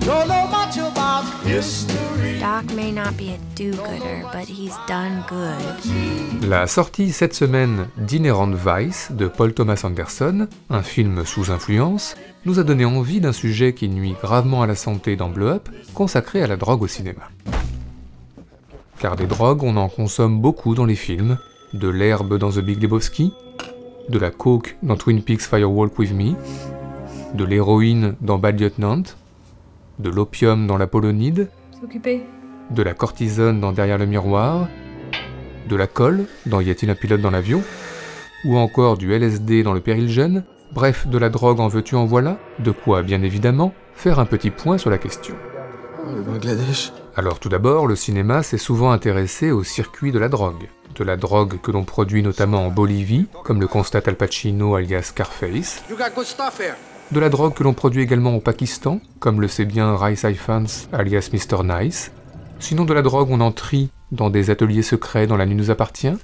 Doc may not be a do-gooder, but he's done good. La sortie cette semaine d'Inherent Vice de Paul Thomas Anderson, un film sous influence, nous a donné envie d'un sujet qui nuit gravement à la santé dans Blow Up, consacré à la drogue au cinéma. Car des drogues, on en consomme beaucoup dans les films, de l'herbe dans The Big Lebowski, de la coke dans Twin Peaks Firewalk With Me, de l'héroïne dans Bad Lieutenant, de l'opium dans l'Apollonide, de la cortisone dans Derrière le miroir, de la colle dans Y a-t-il un pilote dans l'avion, ou encore du LSD dans Le péril jeune, bref, de la drogue en veux-tu en voilà, de quoi, bien évidemment, faire un petit point sur la question. Le Bangladesh. Alors tout d'abord, le cinéma s'est souvent intéressé au circuit de la drogue que l'on produit notamment en Bolivie, comme le constate Al Pacino alias Scarface, de la drogue que l'on produit également au Pakistan, comme le sait bien Ray Ifans alias Mr. Nice. Sinon de la drogue on en trie dans des ateliers secrets dans La nuit nous appartient,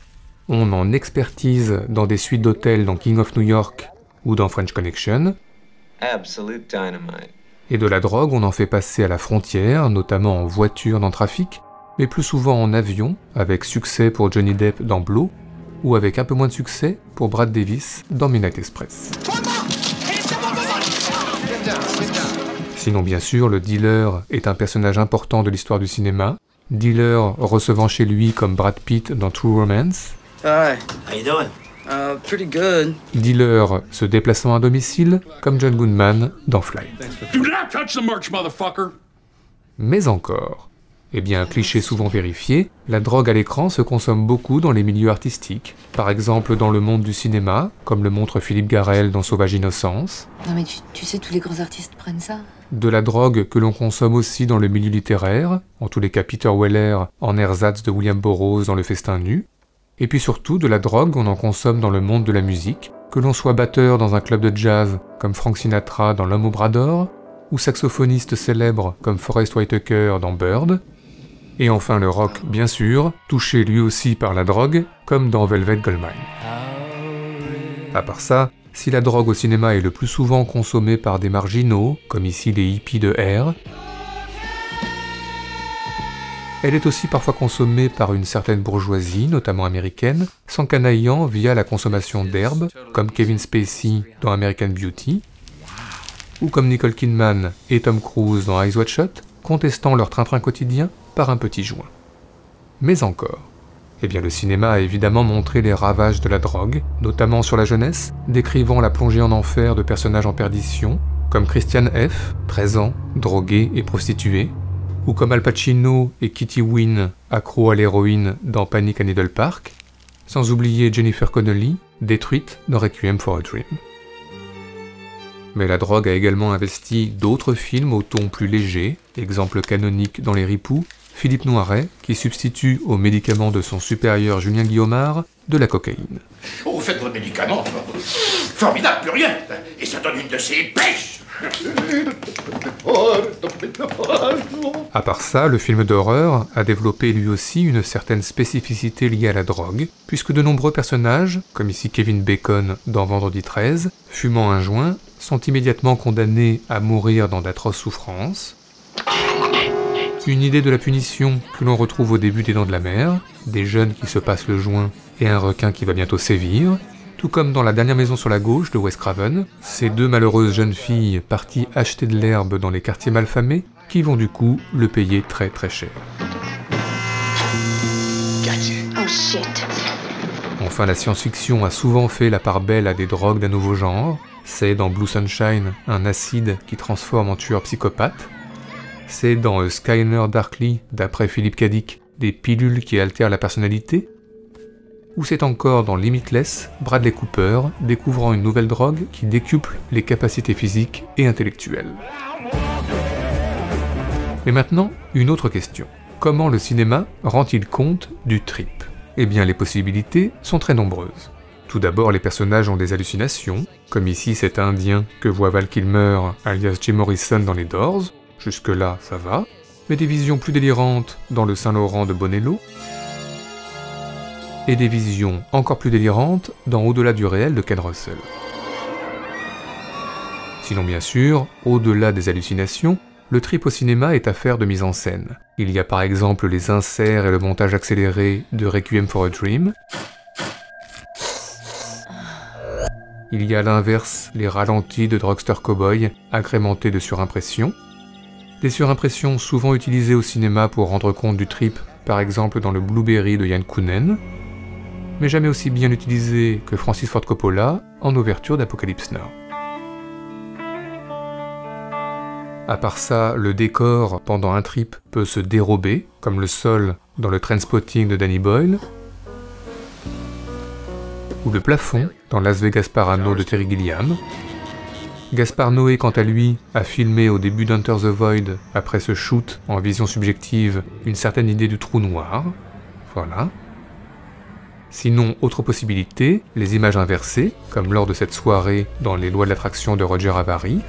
on en expertise dans des suites d'hôtels dans King of New York ou dans French Connection. Absolute dynamite. Et de la drogue on en fait passer à la frontière, notamment en voiture dans Trafic, mais plus souvent en avion, avec succès pour Johnny Depp dans Blow, ou avec un peu moins de succès pour Brad Davis dans Midnight Express. Sinon bien sûr, le dealer est un personnage important de l'histoire du cinéma, dealer recevant chez lui comme Brad Pitt dans True Romance, Hi. How you doing? Pretty good. dealer se déplaçant à domicile comme John Goodman dans Fly. Do not touch the merch, motherfucker! Mais encore, eh bien, cliché souvent vérifié, la drogue à l'écran se consomme beaucoup dans les milieux artistiques, par exemple dans le monde du cinéma, comme le montre Philippe Garrel dans Sauvage Innocence. Non mais tu sais, tous les grands artistes prennent ça. De la drogue que l'on consomme aussi dans le milieu littéraire, en tous les cas Peter Weller en ersatz de William Burroughs dans Le Festin nu, et puis surtout de la drogue on en consomme dans le monde de la musique, que l'on soit batteur dans un club de jazz comme Frank Sinatra dans L'homme au bras d'or, ou saxophoniste célèbre comme Forest Whitaker dans Bird, et enfin le rock bien sûr, touché lui aussi par la drogue, comme dans Velvet Goldmine. À part ça, si la drogue au cinéma est le plus souvent consommée par des marginaux, comme ici les hippies de R, elle est aussi parfois consommée par une certaine bourgeoisie, notamment américaine, s'encanaillant via la consommation d'herbe, comme Kevin Spacey dans American Beauty, ou comme Nicole Kidman et Tom Cruise dans Eyes Wide Shut, contestant leur train-train quotidien par un petit joint. Mais encore, eh bien le cinéma a évidemment montré les ravages de la drogue, notamment sur la jeunesse, décrivant la plongée en enfer de personnages en perdition, comme Christian F., 13 ans, drogué et prostitué, ou comme Al Pacino et Kitty Wynn, accro à l'héroïne dans Panic à Needle Park, sans oublier Jennifer Connelly, détruite dans Requiem for a Dream. Mais la drogue a également investi d'autres films au ton plus léger, exemple canonique dans Les Ripoux, Philippe Noiret, qui substitue aux médicaments de son supérieur Julien Guillaumard de la cocaïne. Oh, vous faites vos médicaments. Formidable, plus rien. Et ça donne une de ces pêches. À part ça, le film d'horreur a développé lui aussi une certaine spécificité liée à la drogue, puisque de nombreux personnages, comme ici Kevin Bacon dans Vendredi 13, fumant un joint, sont immédiatement condamnés à mourir dans d'atroces souffrances. Une idée de la punition que l'on retrouve au début des Dents de la Mer, des jeunes qui se passent le joint et un requin qui va bientôt sévir, tout comme dans La dernière maison sur la gauche de Wes Craven, ces deux malheureuses jeunes filles parties acheter de l'herbe dans les quartiers malfamés, qui vont du coup le payer très très cher. Oh shit. Enfin, la science-fiction a souvent fait la part belle à des drogues d'un nouveau genre. C'est dans Blue Sunshine un acide qui transforme en tueur psychopathe. C'est dans A Skyner Darkly, d'après Philippe K. Dick, des pilules qui altèrent la personnalité. Ou c'est encore dans Limitless, Bradley Cooper découvrant une nouvelle drogue qui décuple les capacités physiques et intellectuelles. Mais maintenant, une autre question. Comment le cinéma rend-il compte du trip ? Eh bien, les possibilités sont très nombreuses. Tout d'abord, les personnages ont des hallucinations, comme ici cet Indien que voit Val Kilmer, alias Jim Morrison dans les Doors, jusque-là ça va, mais des visions plus délirantes dans le Saint-Laurent de Bonello, et des visions encore plus délirantes dans Au-delà du réel de Ken Russell. Sinon bien sûr, au-delà des hallucinations, Le trip au cinéma est affaire de mise en scène. Il y a par exemple les inserts et le montage accéléré de Requiem for a Dream. Il y a à l'inverse les ralentis de Drugster Cowboy, agrémentés de surimpressions. Des surimpressions souvent utilisées au cinéma pour rendre compte du trip, par exemple dans le Blueberry de Yann Kounen, mais jamais aussi bien utilisées que Francis Ford Coppola en ouverture d'Apocalypse Now. À part ça, le décor pendant un trip peut se dérober, comme le sol dans le Trainspotting de Danny Boyle, ou le plafond dans Las Vegas Parano de Terry Gilliam. Gaspard Noé, quant à lui, a filmé au début d'Enter the Void, après ce shoot en vision subjective, une certaine idée du trou noir. Voilà. Sinon, autre possibilité, les images inversées, comme lors de cette soirée dans Les Lois de l'attraction de Roger Avary.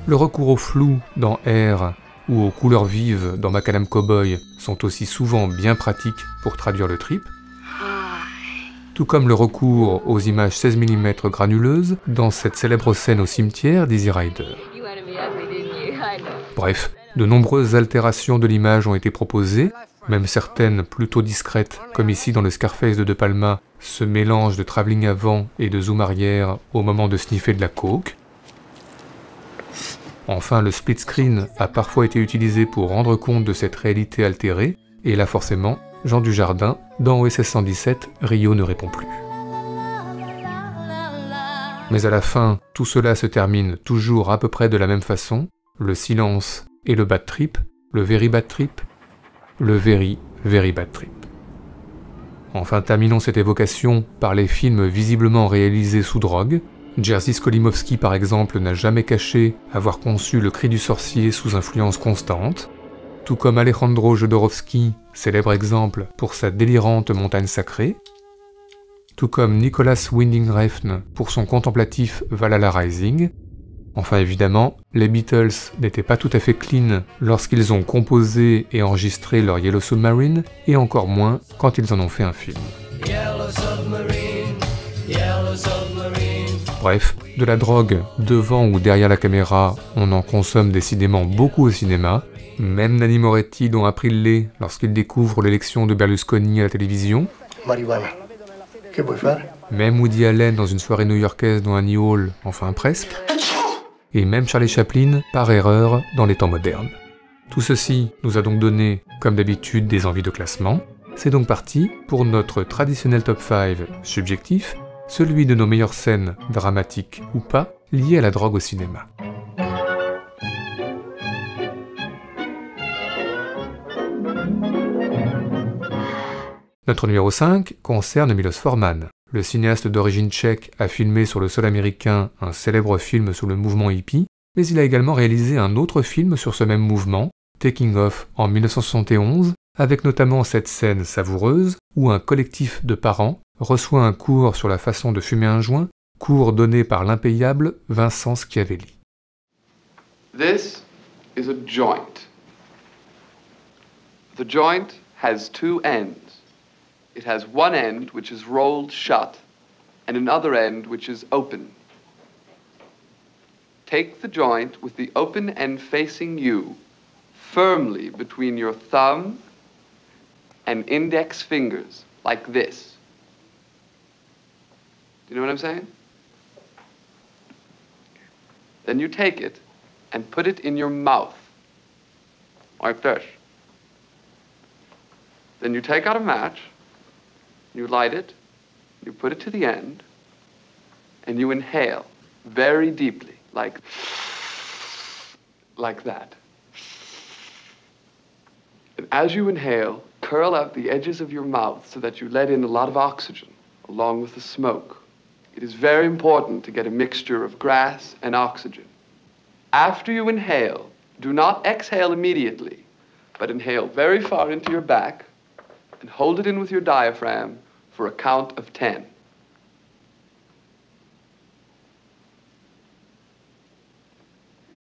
Le recours au flou dans Air ou aux couleurs vives dans Macadam Cowboy sont aussi souvent bien pratiques pour traduire le trip, tout comme le recours aux images 16 mm granuleuses dans cette célèbre scène au cimetière d'Easy Rider. Bref, de nombreuses altérations de l'image ont été proposées, même certaines plutôt discrètes, comme ici dans le Scarface de De Palma, ce mélange de travelling avant et de zoom arrière au moment de sniffer de la coke. Enfin, le split screen a parfois été utilisé pour rendre compte de cette réalité altérée, et là forcément, Jean Dujardin, dans OSS 117, Rio ne répond plus. Mais à la fin, tout cela se termine toujours à peu près de la même façon, le silence et le bad trip, le very bad trip, le very, very bad trip. Enfin, terminons cette évocation par les films visiblement réalisés sous drogue. Jerzy Skolimowski, par exemple, n'a jamais caché avoir conçu Le Cri du sorcier sous influence constante, tout comme Alejandro Jodorowsky, célèbre exemple pour sa délirante montagne sacrée, tout comme Nicolas Winding Refn pour son contemplatif Valhalla Rising. Enfin évidemment, les Beatles n'étaient pas tout à fait clean lorsqu'ils ont composé et enregistré leur Yellow Submarine, et encore moins quand ils en ont fait un film. Bref, de la drogue devant ou derrière la caméra, on en consomme décidément beaucoup au cinéma. Même Nanni Moretti dont a pris le lait lorsqu'il découvre l'élection de Berlusconi à la télévision. Marijuana. Que vuoi fare? Même Woody Allen dans une soirée new-yorkaise dans Annie Hall, enfin presque. Et même Charlie Chaplin, par erreur, dans les temps modernes. Tout ceci nous a donc donné, comme d'habitude, des envies de classement. C'est donc parti pour notre traditionnel top 5 subjectif, celui de nos meilleures scènes, dramatiques ou pas, liées à la drogue au cinéma. Notre numéro 5 concerne Milos Forman. Le cinéaste d'origine tchèque a filmé sur le sol américain un célèbre film sur le mouvement hippie, mais il a également réalisé un autre film sur ce même mouvement, Taking Off, en 1971, avec notamment cette scène savoureuse où un collectif de parents reçoit un cours sur la façon de fumer un joint, cours donné par l'impayable Vincent Schiavelli. This is a joint. The joint has two ends. It has one end which is rolled shut and another end which is open. Take the joint with the open end facing you firmly between your thumb and index fingers, like this. Do you know what I'm saying? Then you take it and put it in your mouth, like this. Then you take out a match, you light it, you put it to the end, and you inhale very deeply, like that. And as you inhale, curl out the edges of your mouth so that you let in a lot of oxygen along with the smoke. It is very important to get a mixture of grass and oxygen. After you inhale, do not exhale immediately, but inhale very far into your back and hold it in with your diaphragm for a count of 10.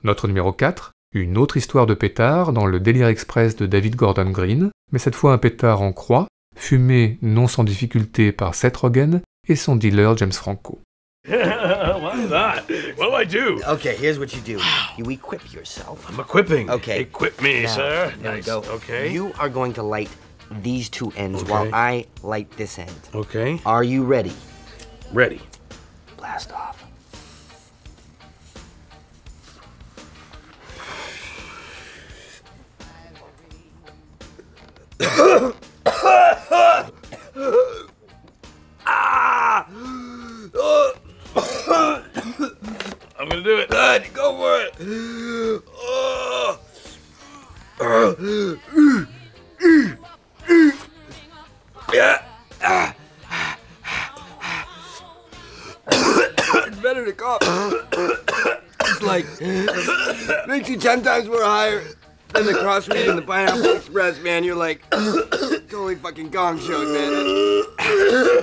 Notre numéro 4, une autre histoire de pétard dans le Délire Express de David Gordon Green, mais cette fois un pétard en croix, fumé non sans difficulté par Seth Rogen et son dealer James Franco. Why not? What do I do? Okay, here's what you do. You equip yourself. I'm equipping. Okay. Equip me, now, sir. There Nice. we go. Okay. You are going to light these two ends Okay. while I light this end. Okay. Are you ready? Ready. Blast off. I'm gonna do it. Go for it. It's better to cough. It's like makes you 10 times more higher than the crossfeed and the Pineapple Express, man. You're like totally fucking gong show, man.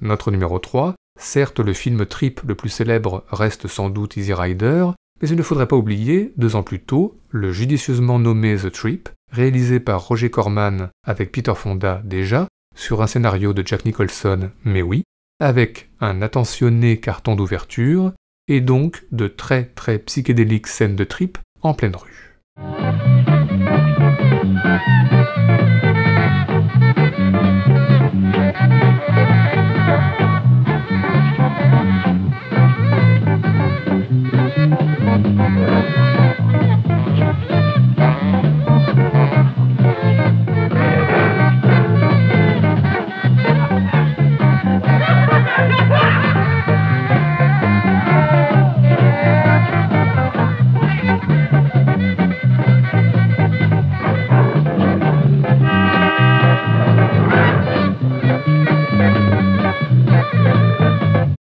Notre numéro 3, certes le film Trip le plus célèbre reste sans doute Easy Rider, mais il ne faudrait pas oublier, 2 ans plus tôt, le judicieusement nommé The Trip, réalisé par Roger Corman avec Peter Fonda déjà, sur un scénario de Jack Nicholson, mais oui, avec un attentionné carton d'ouverture, et donc de très très psychédéliques scènes de trip en pleine rue.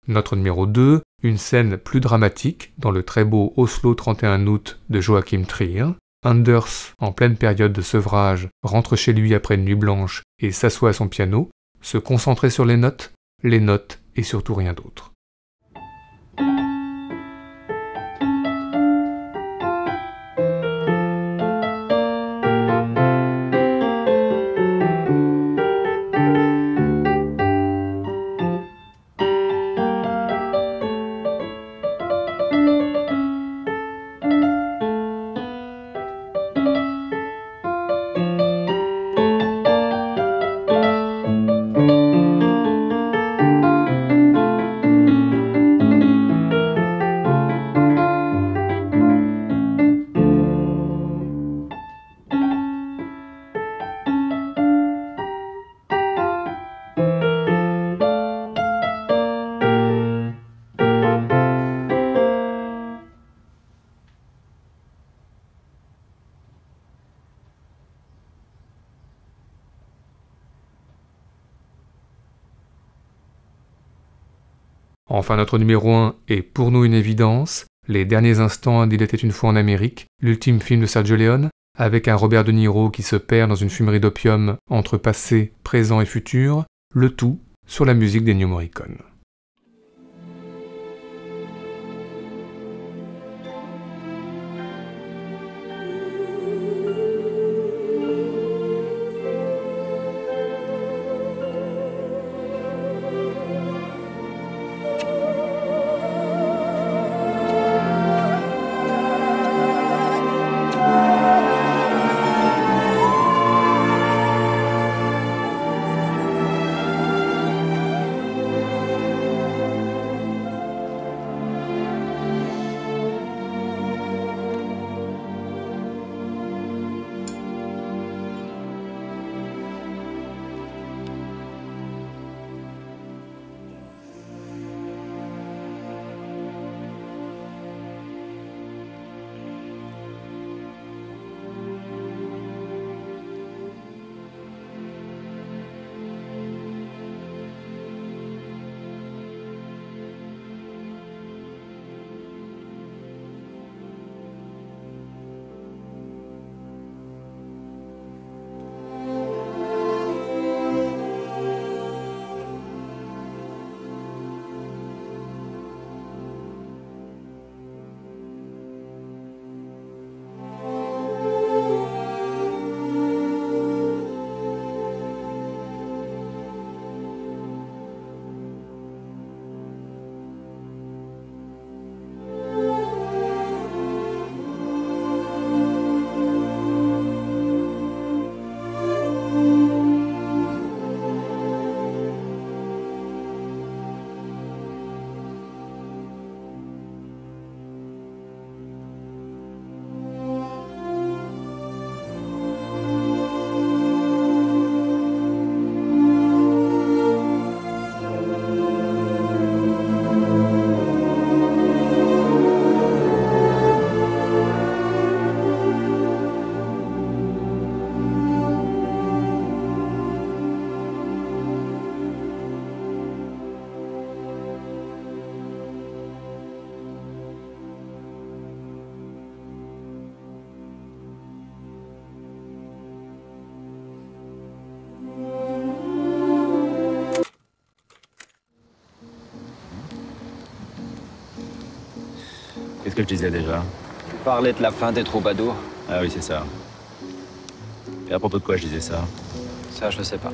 Notre numéro 2, une scène plus dramatique dans le très beau Oslo 31 août de Joachim Trier. Anders, en pleine période de sevrage, rentre chez lui après une nuit blanche et s'assoit à son piano, se concentrer sur les notes et surtout rien d'autre. Enfin, notre numéro 1 est pour nous une évidence, Les derniers instants d'Il était une fois en Amérique, l'ultime film de Sergio Leone, avec un Robert De Niro qui se perd dans une fumerie d'opium entre passé, présent et futur, le tout sur la musique d'Ennio Morricone. Qu'est-ce que je disais déjà? Tu parlais de la fin des troubadours. Ah oui, c'est ça. Et à propos de quoi je disais ça? Ça, je sais pas.